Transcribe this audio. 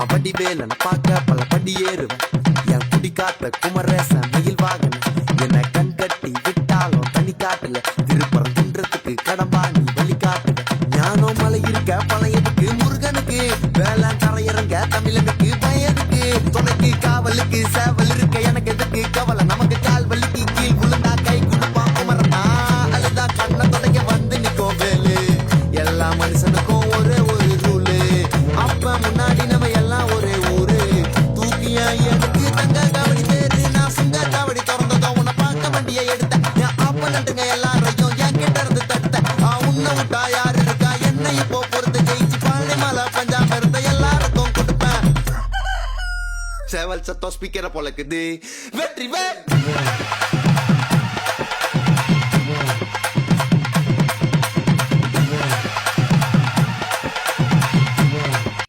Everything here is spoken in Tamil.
நான் வடிவேலன பார்க்க பல படி ஏறுவேன். என் குடி காத்த குமரேசன் மயில் வாகனம் என்ன கண் கட்டி விட்டாலும் தனி காட்டுல திருப்பரம் தின்றதுக்கு கடம்பா நீ வழி காட்டுவேன். ஞானம் மலை இருக்க பழையதுக்கு முருகனுக்கு வேளாண் தரையிறங்க தமிழனுக்கு பயதுக்கு துணைக்கு காவலுக்கு சேவல் இருக்க எனக்கு எதுக்கு கவலை நமக்கு கால் வலிக்கு கீழ் விழுந்தா கை கொடுப்பா குமரனா அழுதா கண்ண தொடைக்க வந்து நிக்கோ வேலு. எல்லா மனுஷனுக்கும் ஒரே ஒரு ரூலு அப்ப முன்னாடி நம்ம எல்லாம் ஒரே ஊரு தூக்கியா எனக்கு தங்க காவடி பேரு நான் சுங்க காவடி திறந்ததும் உன்னை பார்க்க வண்டியை எடுத்தேன். என் அப்ப நட்டுங்க எல்லாரையும் என் கிட்ட இருந்து தடுத்த உன்னை விட்டா யாரு இருக்கா என்ன இப்போ பொறுத்து ஜெயிச்சு பாண்டி மலை பஞ்சாப் இருந்த எல்லாருக்கும் கொடுப்பேன். சேவல் சத்தம் ஸ்பீக்கரை பொழக்குது வெற்றி வே